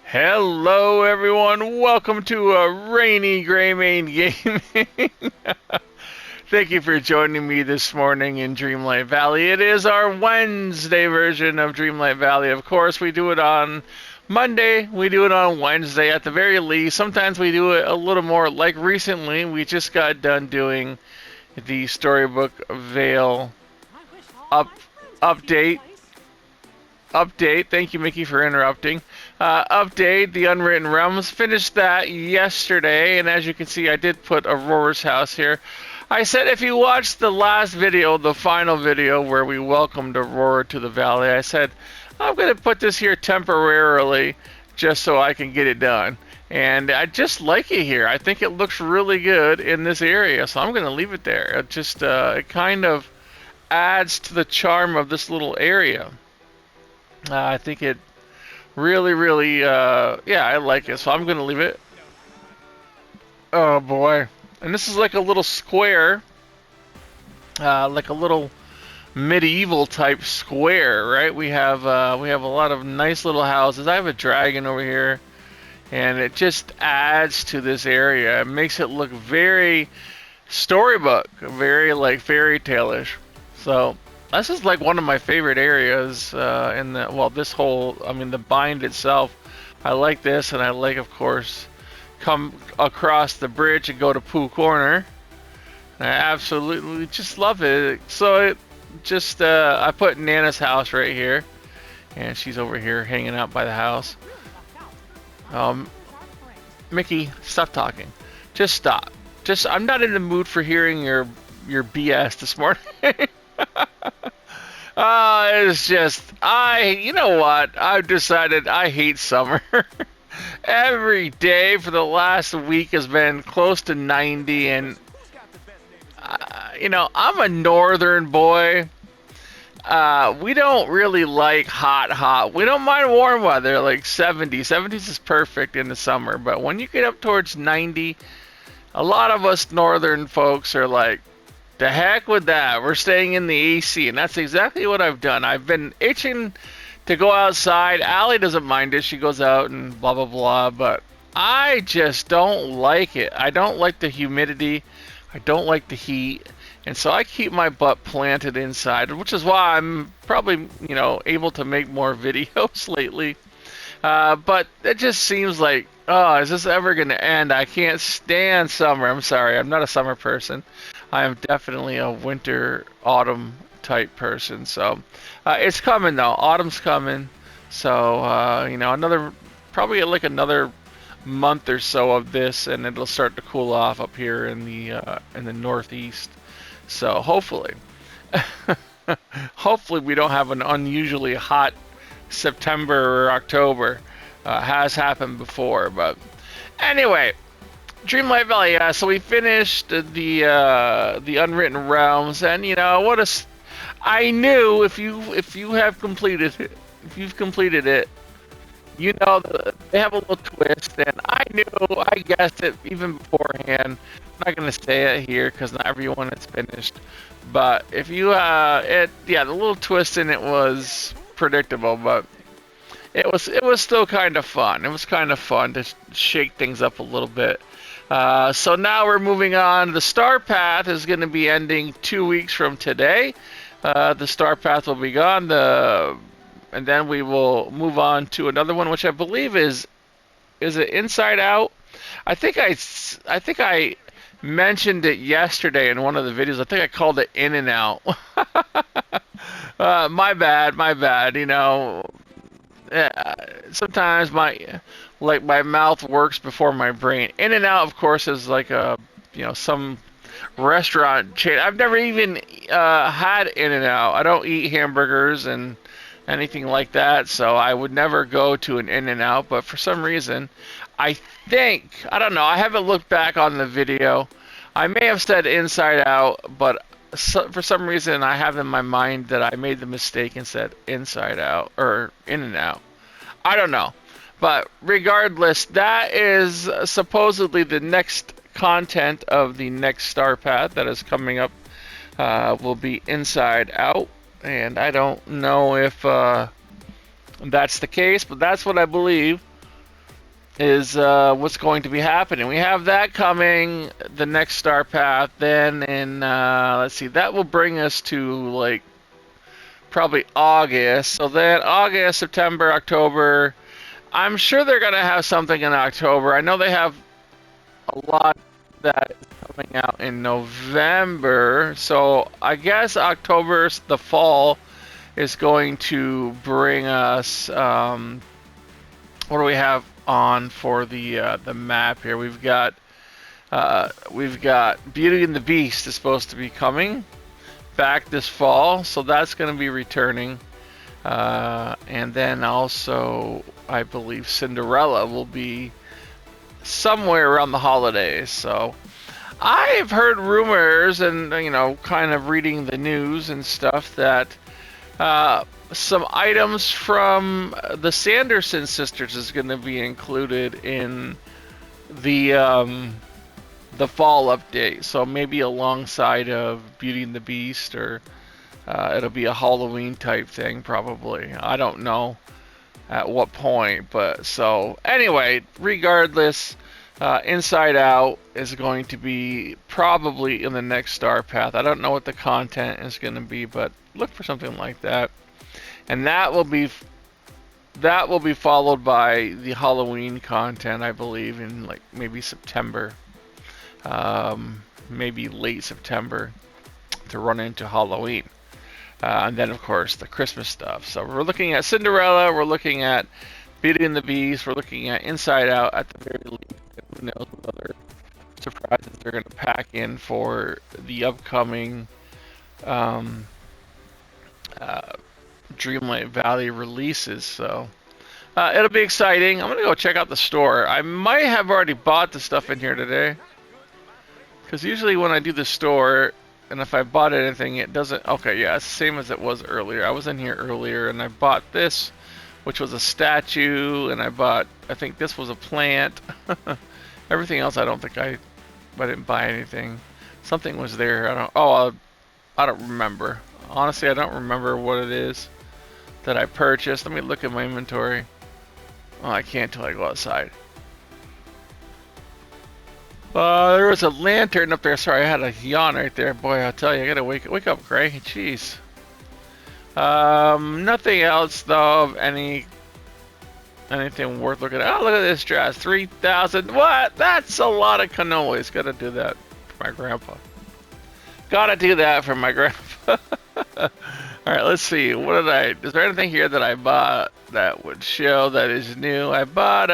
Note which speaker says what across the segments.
Speaker 1: Hello everyone, welcome to a rainy Greymane Gaming. Thank you for joining me this morning in Dreamlight Valley. It is our Wednesday version of Dreamlight Valley. Of course, we do it on Monday, we do it on Wednesday at the very least. Sometimes we do it a little more, like recently, we just got done doing the Storybook Veil up update. Thank you, Mickey, for interrupting. Update, the Unwritten Realms. Finished that yesterday, and as you can see, I did put Aurora's house here. I said if you watched the last video, the final video, where we welcomed Aurora to the valley, I said, I'm going to put this here temporarily, just so I can get it done. And I just like it here. I think it looks really good in this area, so I'm going to leave it there. It just, it kind of adds to the charm of this little area. I think it really, yeah, I like it, so I'm going to leave it. Oh boy. And this is like a little square, like a little medieval type square, right? We have a lot of nice little houses. I have a dragon over here, and it just adds to this area. It makes it look very storybook, very like fairy tale-ish. So this is like one of my favorite areas in the, well, this whole, I mean, the bind itself. I like this, and I like, of course, come across the bridge and go to Pooh Corner. I absolutely just love it. So it just, I put Nana's house right here, and she's over here hanging out by the house. Mickey, stop talking. Just stop. Just, I'm not in the mood for hearing your BS this morning. It's just, you know what? I've decided I hate summer. Every day for the last week has been close to 90, and, you know, I'm a northern boy. We don't really like hot. We don't mind warm weather, like 70s. 70s is perfect in the summer, but when you get up towards 90, a lot of us northern folks are like, the heck with that. We're staying in the AC, and that's exactly what I've done. I've been itching to go outside. Allie doesn't mind it. She goes out and blah, blah, blah, but I just don't like it. I don't like the humidity. I don't like the heat, and so I keep my butt planted inside, which is why I'm probably, you know, able to make more videos lately. But it just seems like, oh, is this ever going to end? I can't stand summer. I'm sorry. I'm not a summer person. I am definitely a winter, autumn type person. So it's coming though. Autumn's coming. So you know, probably like another month or so of this, and it'll start to cool off up here in the northeast. So hopefully, hopefully we don't have an unusually hot September or October. Has happened before, but anyway. Dreamlight Valley, so we finished the Unwritten Realms, and you know I knew if you have completed it, if you've completed it, you know they have a little twist, and I guessed it even beforehand. I'm not gonna say it here because not everyone has finished, but if you the little twist in it was predictable, but it was still kind of fun. It was kind of fun to shake things up a little bit. So now we're moving on. The Star Path is going to be ending 2 weeks from today. The Star Path will be gone. And then we will move on to another one, which I believe is it Inside Out? I think I mentioned it yesterday in one of the videos. I think I called it In and Out. My bad. You know, sometimes my mouth works before my brain. In and Out, of course, is like some restaurant chain. I've never even had In and Out. I don't eat hamburgers and anything like that, so I would never go to an In and Out. But for some reason, I don't know. I haven't looked back on the video. I may have said Inside Out, but for some reason, I have in my mind that I made the mistake and said Inside Out or In and Out. I don't know. But regardless, that is supposedly the next content of the next Star Path that is coming up. Will be Inside Out. And I don't know if that's the case, but that's what I believe. is what's going to be happening. We have that coming, the next Star Path. Then in let's see, that will bring us to like probably August. So then August, September, October. I'm sure they're gonna have something in October. I know they have a lot that is coming out in November. So I guess October, the fall, is going to bring us. What do we have on for the map here? We've got Beauty and the Beast is supposed to be coming back this fall, so that's going to be returning. And then also, I believe Cinderella will be somewhere around the holidays. So I've heard rumors and, you know, kind of reading the news and stuff that some items from the Sanderson sisters is going to be included in the fall update. So maybe alongside of Beauty and the Beast, or it'll be a Halloween type thing probably. I don't know at what point, but so anyway, regardless, Inside Out is going to be probably in the next Star Path. I don't know what the content is going to be, but look for something like that. And that will be followed by the Halloween content, I believe, in like maybe September, maybe late September, to run into Halloween. And then, of course, the Christmas stuff. So we're looking at Cinderella, we're looking at Beauty and the Beast, we're looking at Inside Out at the very least. Who knows what other surprises they're going to pack in for the upcoming Dreamlight Valley releases. So it'll be exciting. I'm going to go check out the store. I might have already bought the stuff in here today, because usually when I do the store, and if I bought anything, it doesn't... Okay, yeah, it's the same as it was earlier. I was in here earlier, and I bought this, which was a statue, and I think this was a plant. Everything else, I don't think I didn't buy anything. Something was there. I don't remember. Honestly, I don't remember what it is that I purchased. Let me look at my inventory. Oh, I can't till I go outside. There was a lantern up there. Sorry, I had a yawn right there. Boy, I'll tell you, I gotta wake up, Gray. Jeez. Nothing else though of anything worth looking at. Oh, look at this dress. 3,000. What? That's a lot of cannolis. Gotta do that for my grandpa. Gotta do that for my grandpa. Alright, let's see. Is there anything here that I bought that would show that is new? I bought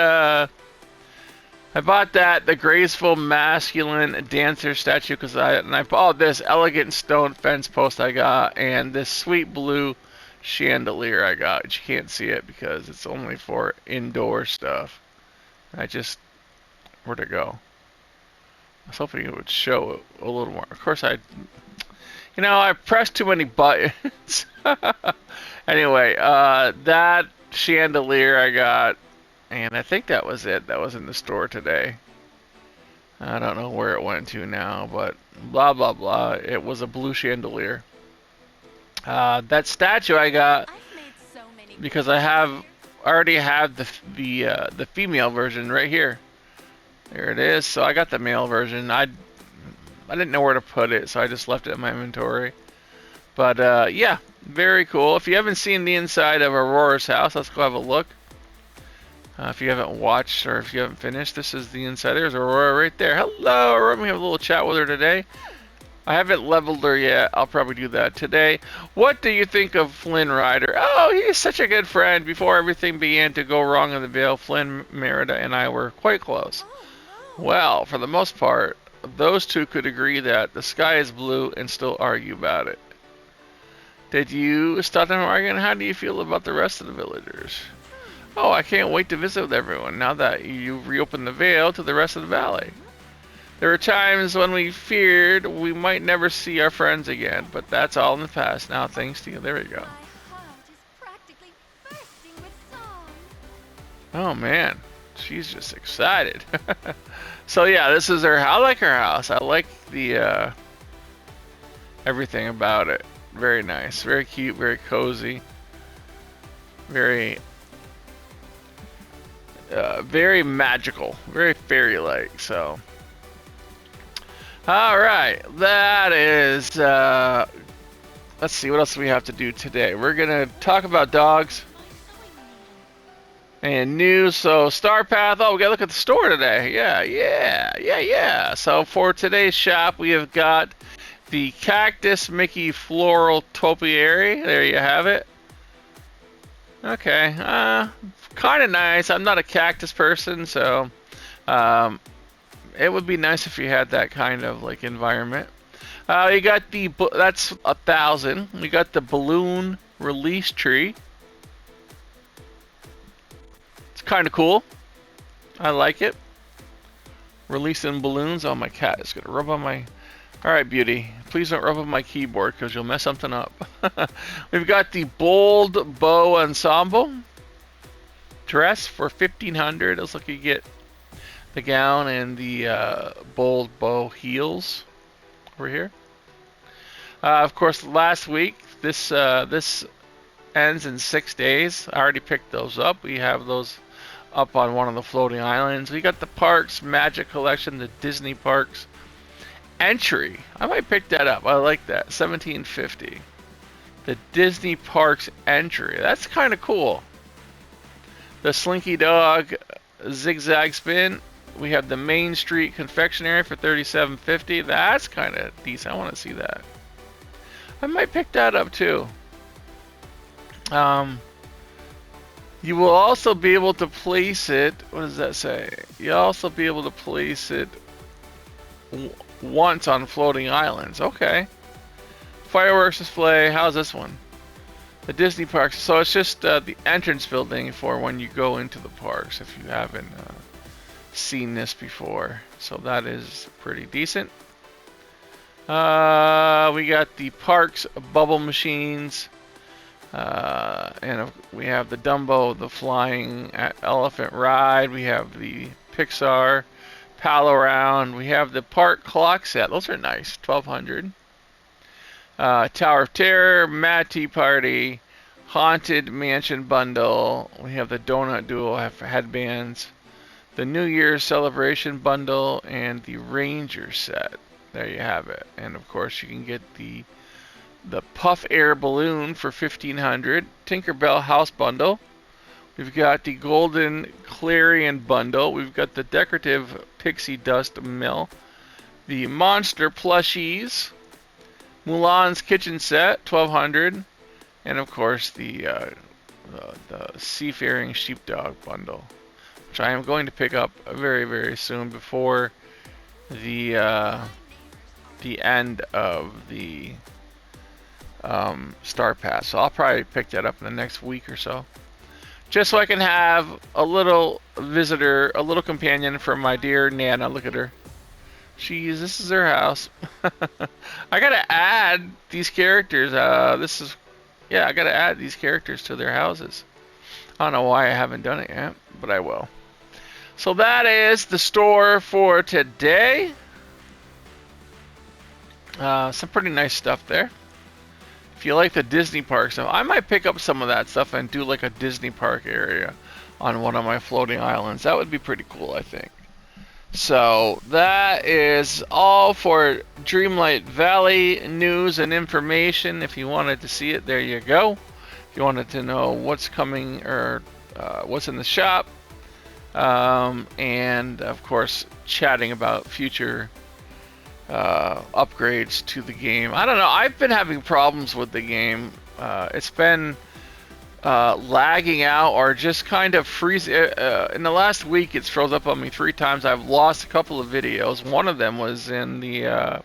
Speaker 1: the graceful masculine dancer statue because I bought this elegant stone fence post I got, and this sweet blue chandelier I got. But you can't see it because it's only for indoor stuff. Where'd it go? I was hoping it would show a little more. Of course I pressed too many buttons. Anyway, that chandelier I got. And I think that was it. That was in the store today. I don't know where it went to now, but blah, blah, blah. It was a blue chandelier. That statue I got because I already have the female version right here. There it is. So I got the male version. I didn't know where to put it, so I just left it in my inventory. But yeah, very cool. If you haven't seen the inside of Aurora's house, let's go have a look. If you haven't watched or if you haven't finished, this is the inside. There's Aurora right there. Hello, Aurora. We have a little chat with her today. I haven't leveled her yet. I'll probably do that today. What do you think of Flynn Rider? Oh, he's such a good friend. Before everything began to go wrong in the Vale, Flynn, Merida, and I were quite close. Well, for the most part, those two could agree that the sky is blue and still argue about it. Did you stop them arguing? How do you feel about the rest of the villagers? Oh, I can't wait to visit with everyone now that you reopened the Vale to the rest of the valley. There were times when we feared we might never see our friends again, but that's all in the past now, thanks to you. There we go. Oh man, she's just excited. So yeah, this is her. I like her house. I like the everything about it. Very nice, very cute, very cozy, very. very magical, very fairy-like. So, all right, that is. Let's see what else we have to do today. We're gonna talk about dogs and news. So Star Path. Oh, we gotta look at the store today. Yeah. So for today's shop, we have got the Cactus Mickey Floral Topiary. There you have it. Okay, kind of nice. I'm not a cactus person, so it would be nice if you had that kind of like environment. You got that's 1,000. We got the balloon release tree. It's kind of cool. I like it. Releasing balloons. Oh, my cat is gonna rub on my. All right, beauty. Please don't rub on my keyboard because you'll mess something up. We've got the bold bow ensemble dress for 1,500. Looks like you get the gown and the bold bow heels over here. Of course, last week this ends in 6 days. I already picked those up. We have those up on one of the floating islands. We got the Parks Magic Collection, the Disney Parks entry. I might pick that up. I like that. 1750. The Disney Parks entry. That's kind of cool. The Slinky Dog zigzag spin. We have the Main Street confectionery for 3750. That's kind of decent. I want to see that. I might pick that up too. You will also be able to place it. What does that say? You'll also be able to place it once on floating islands. Okay. Fireworks display. How's this one? The Disney parks. So it's just the entrance building for when you go into the parks. If you haven't seen this before, so that is pretty decent. We got the parks bubble machines. And we have the Dumbo, the flying elephant ride. We have the Pixar pal around. We have the park clock set. Those are nice. 1,200. Tower of Terror, Mad Tea Party, Haunted Mansion bundle. We have the Donut Duel headbands, the New Year's Celebration bundle, and the Ranger set. There you have it. And of course, you can get the Puff Air Balloon for 1,500. Tinkerbell House Bundle. We've got the Golden Clarion Bundle. We've got the Decorative Pixie Dust Mill. The Monster Plushies. Mulan's Kitchen Set, 1,200. And of course the Seafaring Sheepdog Bundle, which I am going to pick up very, very soon before the end of the Star Pass. So I'll probably pick that up in the next week or so, just so I can have a little visitor, a little companion for my dear Nana. Look at her. This is her house. I gotta add these characters. I gotta add these characters to their houses. I don't know why I haven't done it yet, but I will. So that is the store for today. Some pretty nice stuff there. If you like the Disney park stuff, I might pick up some of that stuff and do like a Disney park area on one of my floating islands. That would be pretty cool, I think. So that is all for Dreamlight Valley news and information. If you wanted to see it, there you go. If you wanted to know what's coming or what's in the shop, and of course chatting about future upgrades to the game. I don't know. I've been having problems with the game. It's been lagging out or just kind of freezing. In the last week, it's froze up on me 3 times. I've lost a couple of videos. One of them was in the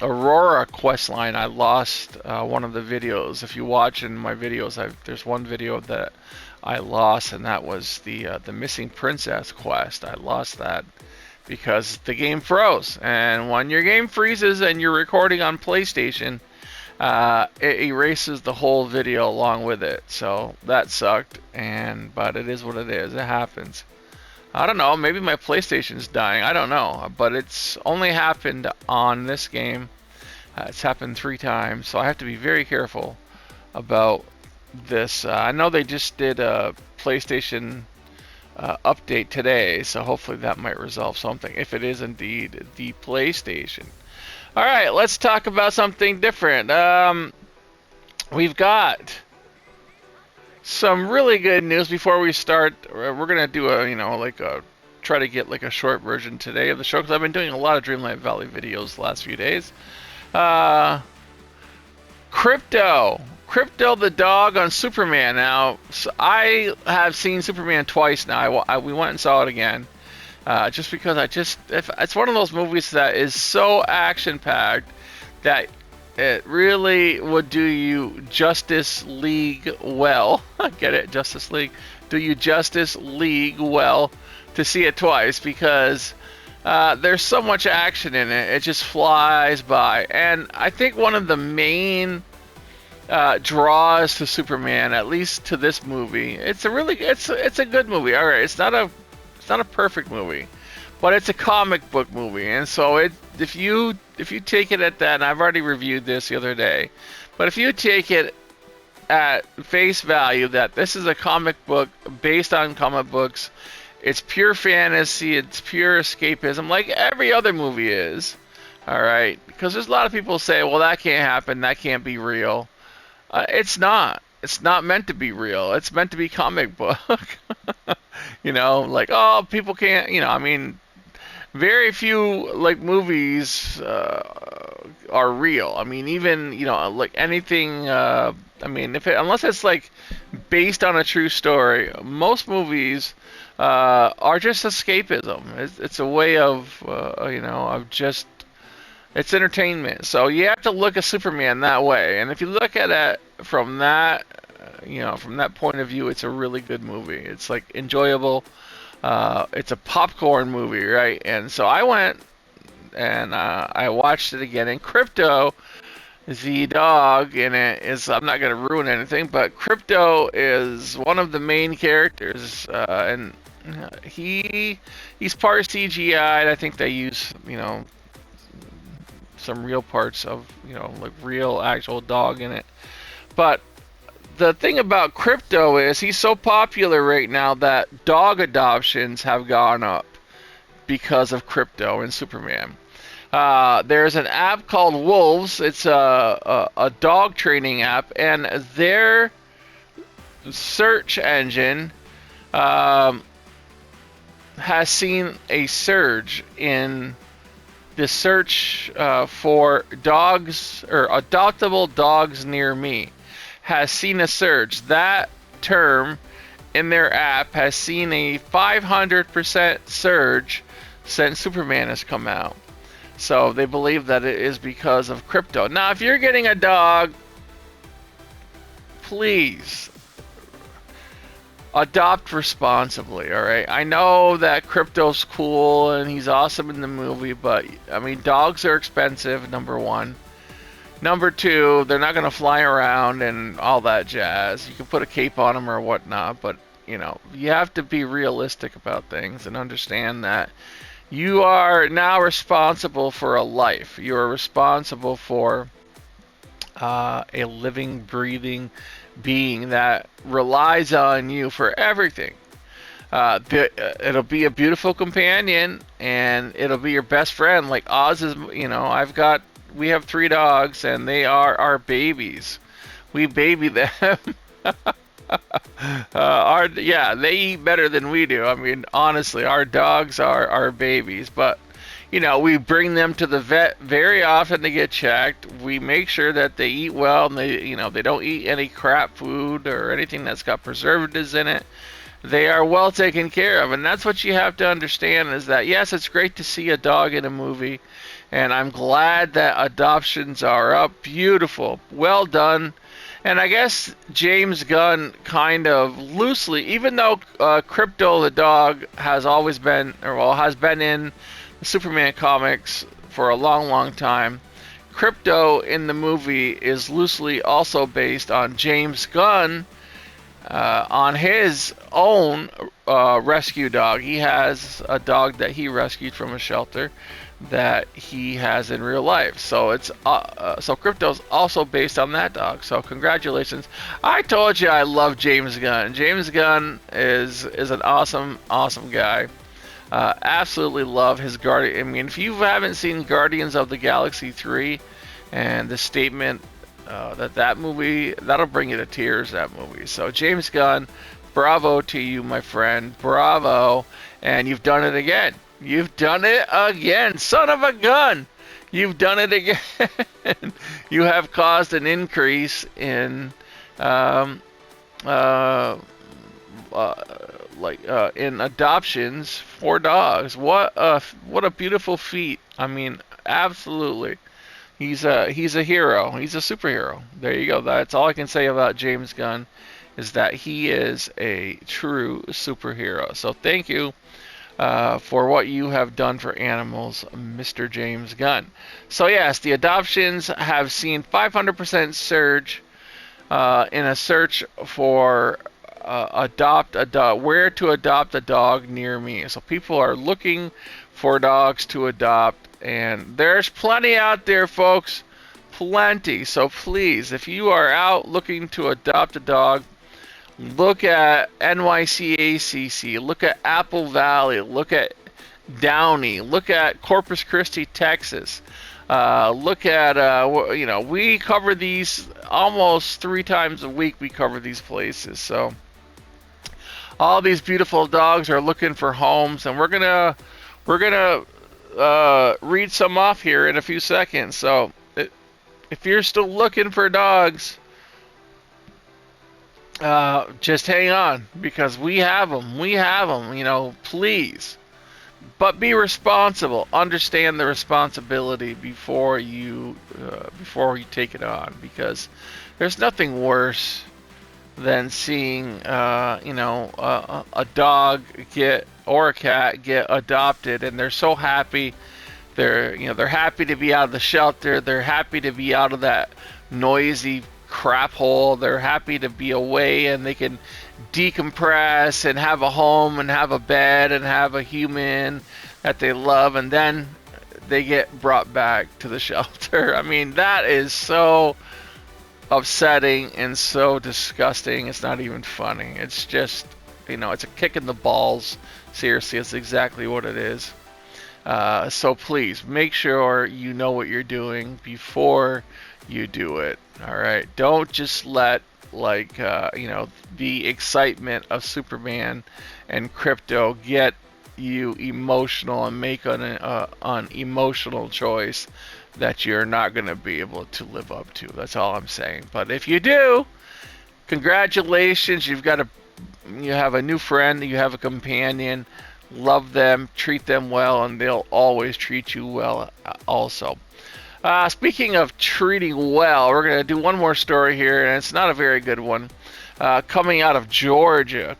Speaker 1: Aurora quest line. I lost one of the videos. If you watch in my videos, there's one video that I lost, and that was the missing princess quest. I lost that because the game froze, and when your game freezes and you're recording on PlayStation, it erases the whole video along with it. So that sucked, but it is what it is. It happens. I don't know, maybe my PlayStation's dying. I don't know, but it's only happened on this game. It's happened 3 times, so I have to be very careful about this. I know they just did a PlayStation update today, so hopefully that might resolve something, if it is indeed the PlayStation. All right, let's talk about something different. We've got some really good news before we start. We're gonna do try to get like a short version today of the show, because I've been doing a lot of Dreamlight Valley videos the last few days. KRYPTO the dog on Superman. Now, so I have seen Superman twice now. We went and saw it again, just because it's one of those movies that is so action packed that it really would do you Justice League well. Get it? Justice League. Do you Justice League well to see it twice, because there's so much action in it. It just flies by. And I think one of the main draws to Superman, at least to this movie, it's a good movie. All right, it's not a perfect movie, but it's a comic book movie, and so if you take it at that, and I've already reviewed this the other day, but if you take it at face value that this is a comic book based on comic books, it's pure fantasy, it's pure escapism, like every other movie is. All right, because there's a lot of people say, well, that can't happen, that can't be real. It's not. It's not meant to be real. It's meant to be comic book. Like, oh, people can't, I mean, very few, like, movies are real. I mean, even, like anything, I mean, unless it's, like, based on a true story, most movies are just escapism. It's a way of, of just, it's entertainment. So you have to look at Superman that way. And if you look at it from that, from that point of view, it's a really good movie. It's like enjoyable. It's a popcorn movie, right? And so I went and I watched it again. And KRYPTO, the dog in it, is, I'm not going to ruin anything, but KRYPTO is one of the main characters. And he's part CGI. I think they use, some real parts of, like real actual dog in it. But the thing about KRYPTO is he's so popular right now that dog adoptions have gone up because of KRYPTO and Superman. There's an app called Wolves. It's a dog training app, and their search engine has seen a surge in the search for dogs or adoptable dogs near me. Has seen a surge. That term in their app has seen a 500% surge since Superman has come out. So they believe that it is because of KRYPTO. Now, if you're getting a dog, please adopt responsibly, all right? I know that KRYPTO's cool and he's awesome in the movie, but, I mean, dogs are expensive, number one. Number two, they're not going to fly around and all that jazz. You can put a cape on them or whatnot, but, you have to be realistic about things and understand that you are now responsible for a life. You are responsible for a living, breathing being that relies on you for everything. It'll be a beautiful companion, and it'll be your best friend. Like Oz is, we have 3 dogs, and they are our babies. We baby them. They eat better than we do. I mean, honestly, our dogs are our babies, but we bring them to the vet very often to get checked. We make sure that they eat well, and they don't eat any crap food or anything that's got preservatives in it. They are well taken care of, and that's what you have to understand, is that, yes, it's great to see a dog in a movie, and I'm glad that adoptions are up. Beautiful. Well done. And I guess James Gunn kind of loosely, even though KRYPTO the dog has always been, has been in Superman comics for a long, long time, KRYPTO in the movie is loosely also based on James Gunn, on his own rescue dog. He has a dog that he rescued from a shelter that he has in real life. So it's so KRYPTO's also based on that dog. So congratulations. I told you I love James Gunn. James Gunn is an awesome guy. Absolutely love his Guardian. I mean, if you haven't seen Guardians of the Galaxy 3 and the statement that movie, that'll bring you to tears, that movie. So James Gunn, bravo to you, my friend. Bravo. And you've done it again. You've done it again. Son of a gun. You've done it again. You have caused an increase in in adoptions for dogs. What a beautiful feat. I mean, absolutely. He's a hero. He's a superhero. There you go. That's all I can say about James Gunn, is that he is a true superhero. So thank you for what you have done for animals, Mr. James Gunn. So yes, the adoptions have seen 500% surge in a search for adopt a dog, where to adopt a dog near me. So people are looking for dogs to adopt, and there's plenty out there, folks. Plenty. So please, if you are out looking to adopt a dog, look at NYCACC, look at Apple Valley, look at Downey, look at Corpus Christi, Texas. Look at, we cover these almost 3 times a week. We cover these places. So all these beautiful dogs are looking for homes, and we're gonna read some off here in a few seconds. So if you're still looking for dogs, just hang on, because we have them. We have them. Please. But be responsible. Understand the responsibility before you take it on, because there's nothing worse than seeing a dog or a cat get adopted, and they're so happy. They're happy to be out of the shelter. They're happy to be out of that noisy crap hole. They're happy to be away, and they can decompress and have a home and have a bed and have a human that they love, and then they get brought back to the shelter. I mean, that is so upsetting and so disgusting. It's not even funny. It's just, it's a kick in the balls. Seriously, it's exactly what it is. So please make sure you know what you're doing before you do it. All right, don't just let the excitement of Superman and KRYPTO get you emotional and make an emotional choice that you're not going to be able to live up to. That's all I'm saying. But if you do, congratulations. You have a new friend. You have a companion. Love them, treat them well, and they'll always treat you well also. Speaking of treating well, we're going to do one more story here, and it's not a very good one. Coming out of Georgia,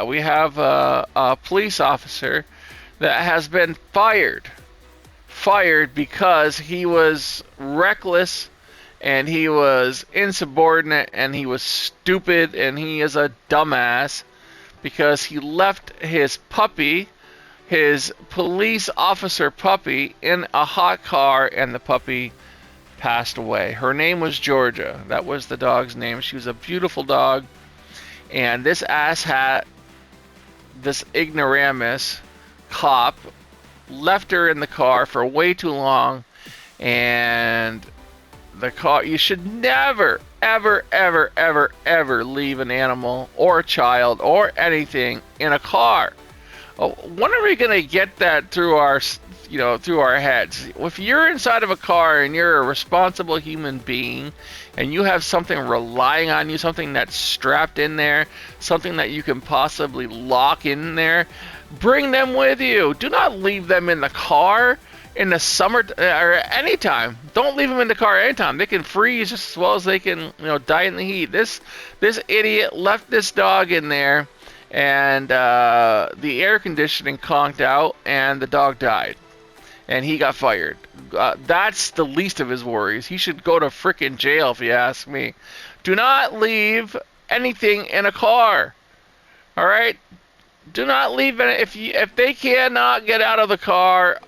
Speaker 1: we have a police officer that has been fired because he was reckless, and he was insubordinate, and he was stupid, and he is a dumbass because he left his puppy, his police officer puppy, in a hot car, and the puppy passed away. Her name was Georgia. That was the dog's name. She was a beautiful dog, and this asshat, this ignoramus cop, left her in the car for way too long, and the car, you should never, ever, ever, ever, ever leave an animal or a child or anything in a car. When are we going to get that through our heads? If you're inside of a car and you're a responsible human being and you have something relying on you, something that's strapped in there, something that you can possibly lock in there, bring them with you. Do not leave them in the car in the summer or anytime. Don't leave them in the car anytime. They can freeze just as well as they can, die in the heat. This idiot left this dog in there, and the air conditioning conked out, and the dog died, and he got fired. That's the least of his worries. He should go to frickin' jail, if you ask me. Do not leave anything in a car. All right? Do not leave it. If they cannot get out of the car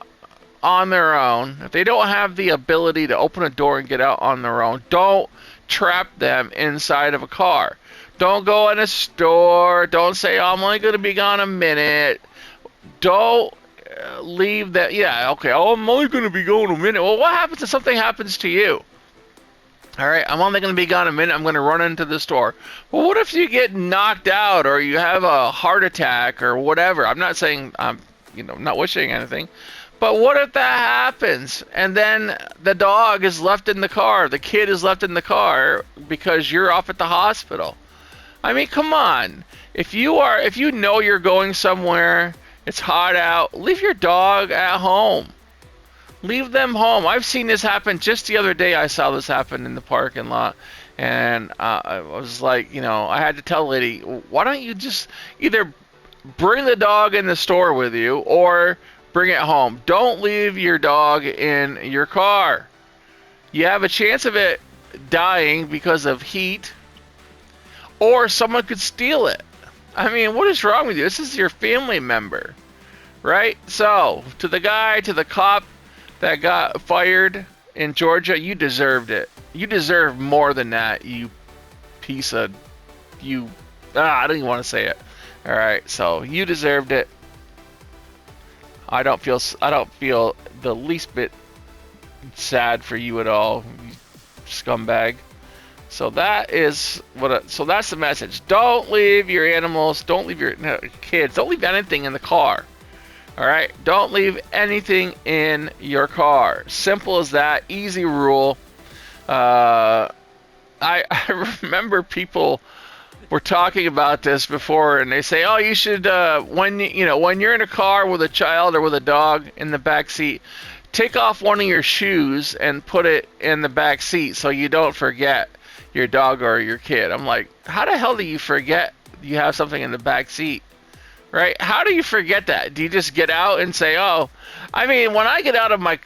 Speaker 1: on their own, if they don't have the ability to open a door and get out on their own, don't trap them inside of a car. Don't go in a store. Don't say, oh, I'm only going to be gone a minute. Don't leave that. Yeah, okay, oh, I'm only going to be gone a minute. Well, what happens if something happens to you? All right, I'm only going to be gone a minute. I'm going to run into the store. Well, what if you get knocked out or you have a heart attack or whatever? I'm not saying I'm, not wishing anything. But what if that happens and then the dog is left in the car, the kid is left in the car because you're off at the hospital? I mean, come on. If you know you're going somewhere, it's hot out, leave your dog at home. Leave them home. I've seen this happen just the other day. I saw this happen in the parking lot. And I was like, I had to tell the lady, why don't you just either bring the dog in the store with you or bring it home. Don't leave your dog in your car. You have a chance of it dying because of heat, or someone could steal it. I mean, what is wrong with you? This is your family member, right? So, to the cop that got fired in Georgia, you deserved it. You deserve more than that, you piece of... I don't even want to say it. Alright, so you deserved it. I don't feel the least bit sad for you at all, you scumbag. So that is so that's the message. Don't leave your animals, don't leave your kids, don't leave anything in the car. All right, don't leave anything in your car. Simple as that. Easy rule. I remember people were talking about this before, and they say, "Oh, you should when you're in a car with a child or with a dog in the back seat, take off one of your shoes and put it in the back seat so you don't forget your dog or your kid." I'm like, how the hell do you forget you have something in the back seat? Right? How do you forget that? Do you just get out and say, "Oh"? I mean, when I get out of my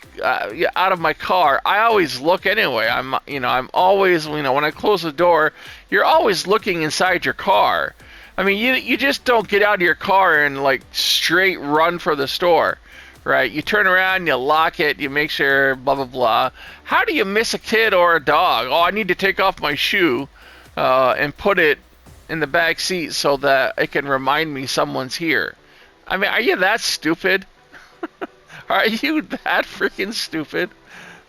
Speaker 1: car, I always look anyway. I'm always, when I close the door, you're always looking inside your car. I mean, you just don't get out of your car and like straight run for the store, right? You turn around, you lock it, you make sure, blah blah blah. How do you miss a kid or a dog? Oh, I need to take off my shoe and put it in the back seat so that it can remind me someone's here. I mean, are you that stupid? Are you that freaking stupid?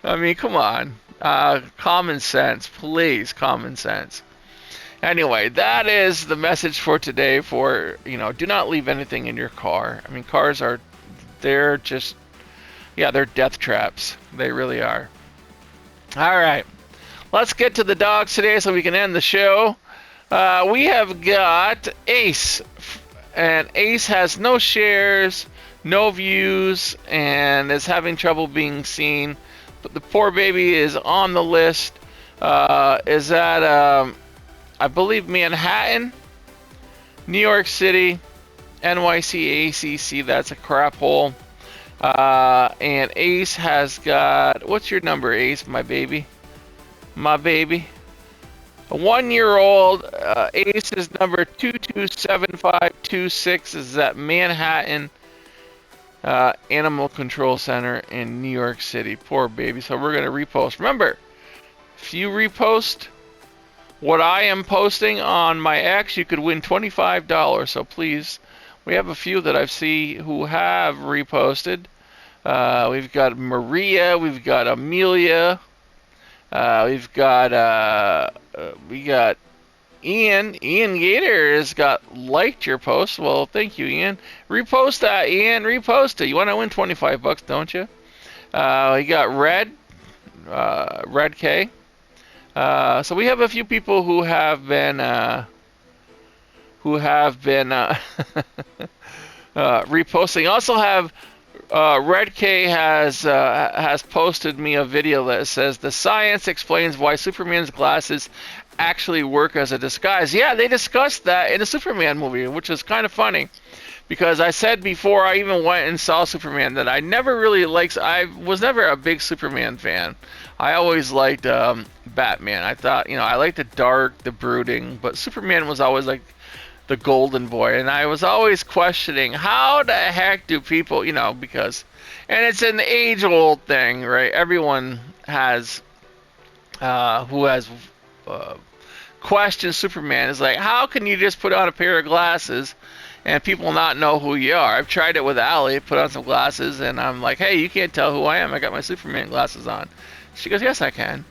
Speaker 1: I mean, come on. Common sense, please, common sense. Anyway, that is the message for today for, do not leave anything in your car. I mean, cars they're just, they're death traps. They really are. All right. Let's get to the dogs today so we can end the show. We have got Ace, and Ace has no shares, no views, and is having trouble being seen. But the poor baby is on the list. Is at, I believe, Manhattan, New York City, NYC, ACC. That's a crap hole. And Ace has got, what's your number, Ace, my baby? My baby. A 1-year-old, Ace is number 227526, is at Manhattan Animal Control Center in New York City. Poor baby. So we're going to repost. Remember, if you repost what I am posting on my X, you could win $25. So please, we have a few that I've seen who have reposted. We've got Maria, we've got Amelia, we got Ian. Ian Gator has got liked your post. Well, thank you, Ian. Repost that, Ian. Repost it. You want to win $25, don't you? We got Red K. So we have a few people who have been reposting. Also have Red K has posted me a video that says the science explains why Superman's glasses actually work as a disguise. Yeah, they discussed that in a Superman movie, which is kind of funny, because I said before I even went and saw Superman that I never really liked. I was never a big Superman fan. I always liked Batman. I thought, I liked the dark, the brooding, but Superman was always like the golden boy, and I was always questioning how the heck do people, because, and it's an age-old thing, right? Everyone has who has questioned Superman is like, how can you just put on a pair of glasses and people not know who you are? I've tried it with Allie, put on some glasses, and I'm like, hey, you can't tell who I am. I got my Superman glasses on. She goes, yes, I can.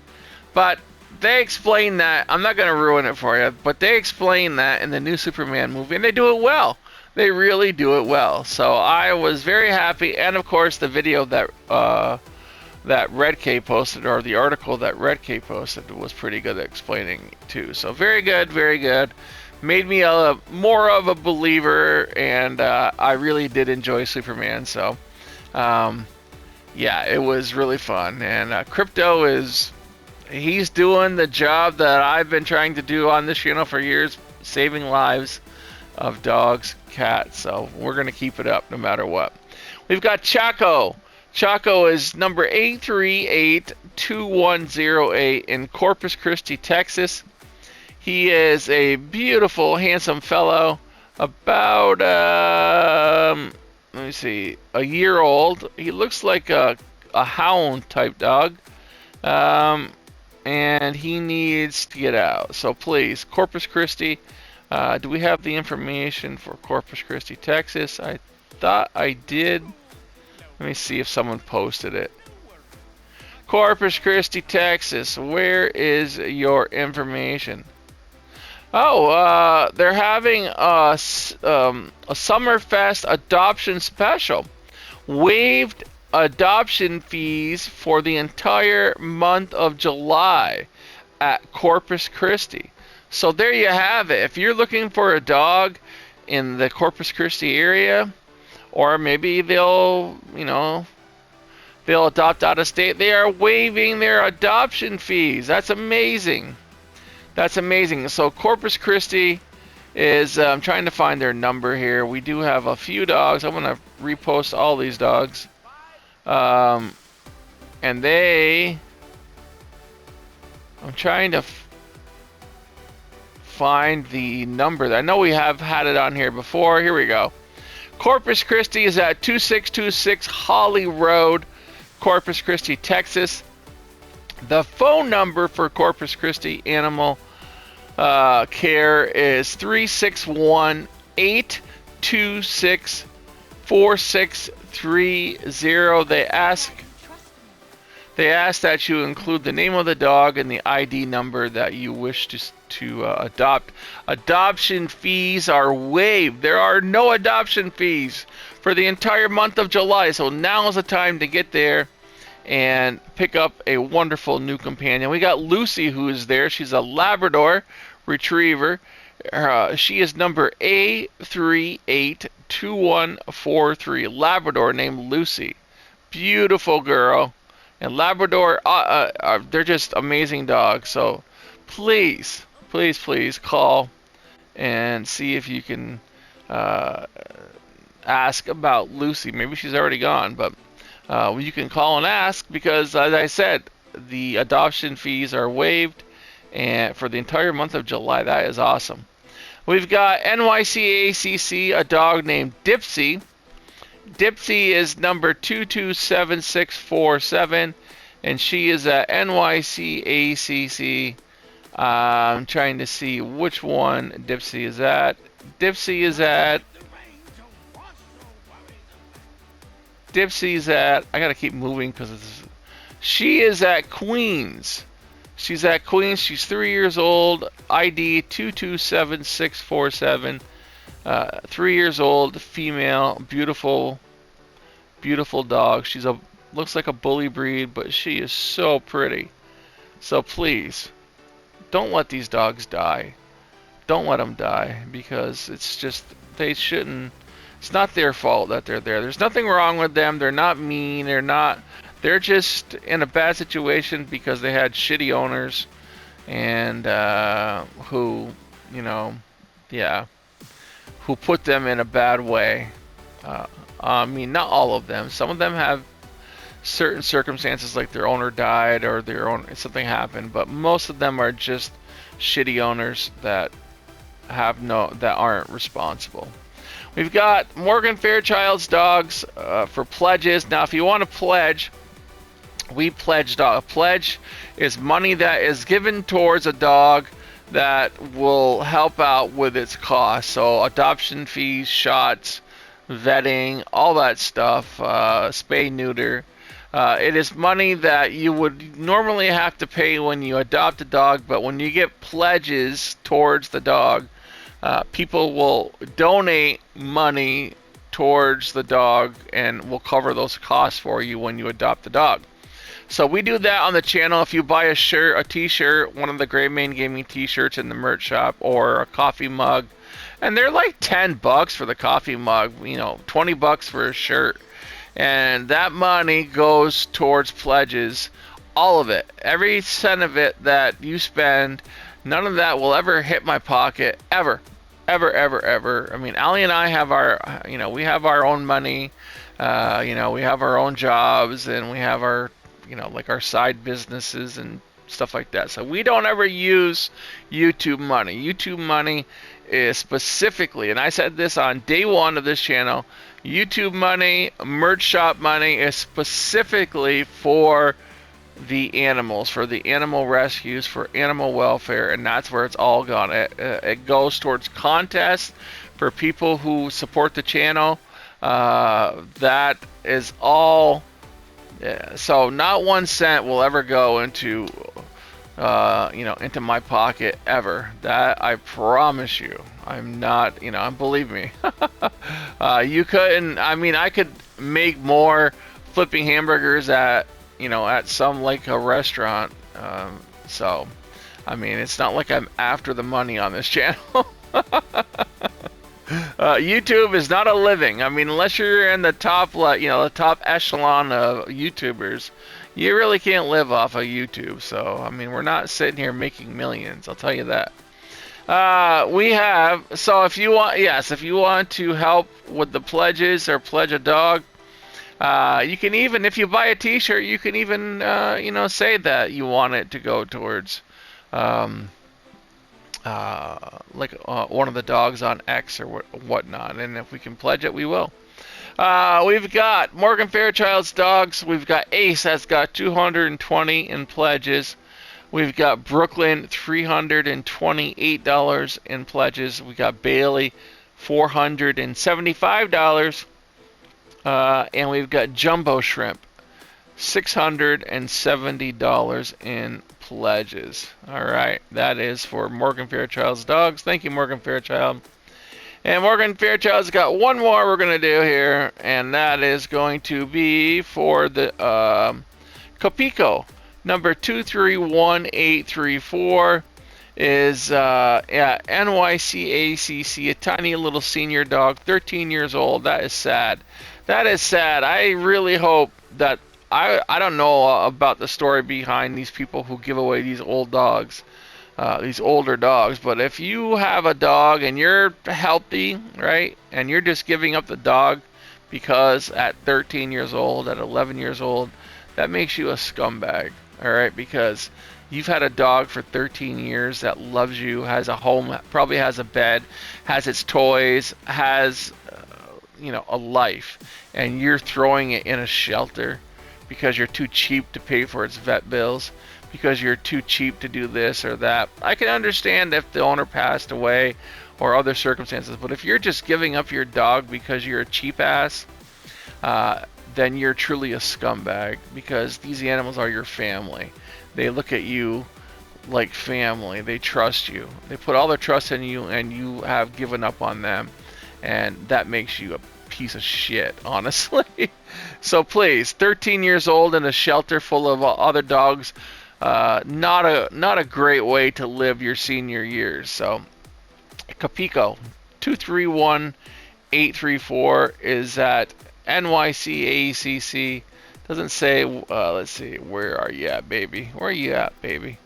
Speaker 1: But they explain that. I'm not going to ruin it for you, but they explain that in the new Superman movie, and they do it well. They really do it well. So I was very happy, and of course the video that Red K posted, or the article that Red K posted, was pretty good at explaining too. So very good, very good. Made me more of a believer, and I really did enjoy Superman. So yeah, it was really fun. And KRYPTO he's doing the job that I've been trying to do on this channel for years, saving lives of dogs, cats. So we're gonna keep it up no matter what. We've got Chaco. Chaco is number 8382108 in Corpus Christi, Texas. He is a beautiful, handsome fellow, about let me see, a year old. He looks like a hound type dog, and he needs to get out. So please, Corpus Christi. Do we have the information for Corpus Christi, Texas? I thought I did. Let me see if someone posted it. Corpus Christi, Texas. Where is your information? Oh, they're having a Summerfest adoption special. Waived adoption fees for the entire month of July at Corpus Christi. So there you have it. If you're looking for a dog in the Corpus Christi area, or maybe they'll adopt out of state, they are waiving their adoption fees. That's amazing. That's amazing. So Corpus Christi is, I'm trying to find their number here. We do have a few dogs. I'm going to repost all these dogs. And I'm trying to find the number. I know we have had it on here before. Here we go. Corpus Christi is at 2626 Holly Road, Corpus Christi, Texas. The phone number for Corpus Christi Animal Care is 361-826-4630. They ask that you include the name of the dog and the ID number that you wish to adopt. Adoption fees are waived. There are no adoption fees for the entire month of July. So now is the time to get there and pick up a wonderful new companion. We got Lucy, who is there. She's a Labrador Retriever. She is number A382143. Labrador named Lucy. Beautiful girl. And Labrador, they're just amazing dogs. So please, please, please call and see if you can ask about Lucy. Maybe she's already gone, but you can call and ask, because as I said, the adoption fees are waived and for the entire month of July. That is awesome. We've got NYCACC, a dog named Dipsy. Dipsy is number 227647, and she is at NYCACC. I'm trying to see which one Dipsy is at. Dipsy's at, I gotta keep moving because she is at Queens. She's at Queens. She's 3 years old. ID 227647. 3 years old, female, beautiful, beautiful dog. Looks like a bully breed, but she is so pretty. So please, don't let these dogs die. Don't let them die, because it's just, they shouldn't. It's not their fault that they're there. There's nothing wrong with them. They're not mean. They're just in a bad situation because they had shitty owners, and who put them in a bad way. I mean, not all of them. Some of them have certain circumstances, like their owner died or something happened, but most of them are just shitty owners that that aren't responsible. We've got Morgan Fairchild's dogs for pledges. Now, if you want to pledge, we pledge dog. A pledge is money that is given towards a dog that will help out with its cost. So adoption fees, shots, vetting, all that stuff, spay, neuter. It is money that you would normally have to pay when you adopt a dog, but when you get pledges towards the dog, people will donate money towards the dog and will cover those costs for you when you adopt the dog. So we do that on the channel. If you buy a shirt, a t-shirt, one of the Gray Mane Gaming t-shirts in the merch shop, or a coffee mug, and they're like $10 for the coffee mug, you know, $20 for a shirt, and that money goes towards pledges, all of it, every cent of it that you spend. None of that will ever hit my pocket, ever. I mean, Allie and I have our, you know, we have our own money, you know, we have our own jobs, and we have our, you know, like our side businesses and stuff like that. So we don't ever use YouTube money. YouTube money is specifically, and I said this on day one of this channel, YouTube money, merch shop money is specifically for the animals, for the animal rescues, for animal welfare, and that's where it's all gone. It goes towards contests for people who support the channel. That is all. Yeah, so not 1 cent will ever go into, you know, into my pocket ever. That I promise you. I'm not, you know, believe me. You couldn't. I mean, I could make more flipping hamburgers at, you know, at some like a restaurant. So, I mean, it's not like I'm after the money on this channel. YouTube is not a living. I mean, unless you're in the top, you know, the top echelon of YouTubers, you really can't live off of YouTube. So, I mean, we're not sitting here making millions. I'll tell you that. We have, so if you want, yes, if you want to help with the pledges or pledge a dog, you can even, if you buy a t-shirt, you can even, you know, say that you want it to go towards, like one of the dogs on X or whatnot, and if we can pledge it, we will. We've got Morgan Fairchild's dogs. We've got Ace, that's got 220 in pledges. We've got Brooklyn, $328 in pledges. We got Bailey, $475. And we've got Jumbo Shrimp, $670 in pledges. All right, that is for Morgan Fairchild's dogs. Thank you, Morgan Fairchild. And Morgan Fairchild's got one more we're going to do here, and that is going to be for the KRYPTO. Number 231834 is NYCACC, a tiny little senior dog, 13 years old. That is sad. That is sad. I really hope that, I don't know about the story behind these people who give away these old dogs, these older dogs, but if you have a dog and you're healthy, right, and you're just giving up the dog because at 13 years old, at 11 years old, that makes you a scumbag, all right, because you've had a dog for 13 years that loves you, has a home, probably has a bed, has its toys, has, you know, a life, and you're throwing it in a shelter because you're too cheap to pay for its vet bills, because you're too cheap to do this or that. I can understand if the owner passed away or other circumstances, but if you're just giving up your dog because you're a cheap ass, then you're truly a scumbag, because these animals are your family. They look at you like family. They trust you. They put all their trust in you, and you have given up on them, and that makes you a piece of shit, honestly. So please, 13 years old in a shelter full of other dogs, not a great way to live your senior years. So KRYPTO 231834 is at NYCACC. Doesn't say, let's see, where are you at, baby? Where are you at, baby?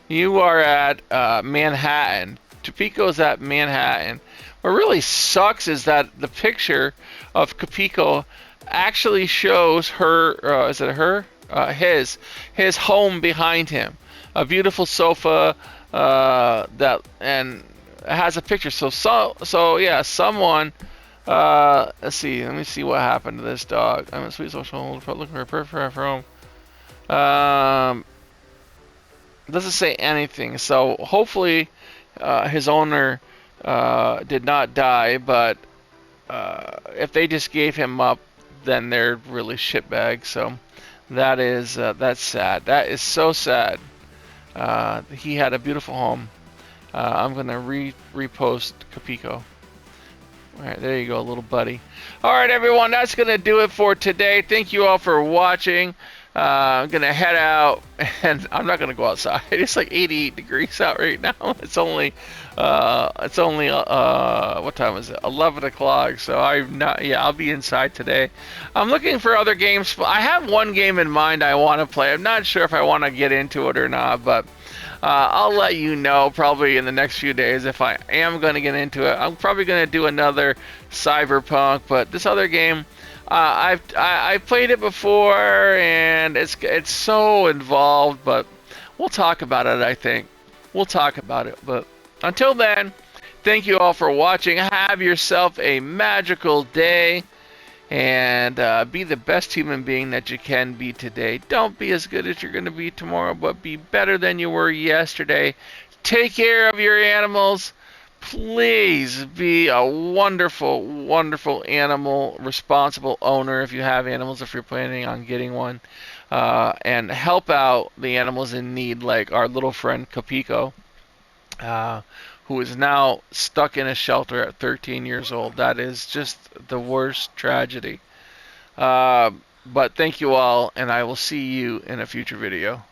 Speaker 1: You are at Manhattan. KRYPTO's at Manhattan. What really sucks is that the picture of KRYPTO actually shows her, is it her? His home behind him. A beautiful sofa, that, and has a picture. So yeah, someone. Let's see. Let me see what happened to this dog. I'm a sweet social looking for a perfect home. Doesn't say anything. So hopefully, his owner did not die. But if they just gave him up, then they're really shitbags. So that's sad. That is so sad. He had a beautiful home. I'm gonna repost KRYPTO. All right, there you go, little buddy. All right, everyone, that's gonna do it for today. Thank you all for watching. I'm gonna head out, and I'm not gonna go outside. It's like 88 degrees out right now. It's only what time is it? 11 o'clock. So I'm not. Yeah, I'll be inside today. I'm looking for other games. I have one game in mind I want to play. I'm not sure if I want to get into it or not, but I'll let you know probably in the next few days if I am going to get into it. I'm probably going to do another Cyberpunk, but this other game, I've played it before and it's so involved, but we'll talk about it. I think we'll talk about it. But until then, thank you all for watching. Have yourself a magical day. And be the best human being that you can be today. Don't be as good as you're going to be tomorrow, but be better than you were yesterday. Take care of your animals. Please be a wonderful, wonderful animal responsible owner if you have animals, if you're planning on getting one. And help out the animals in need, like our little friend KRYPTO. Who is now stuck in a shelter at 13 years old. That is just the worst tragedy. But thank you all, and I will see you in a future video.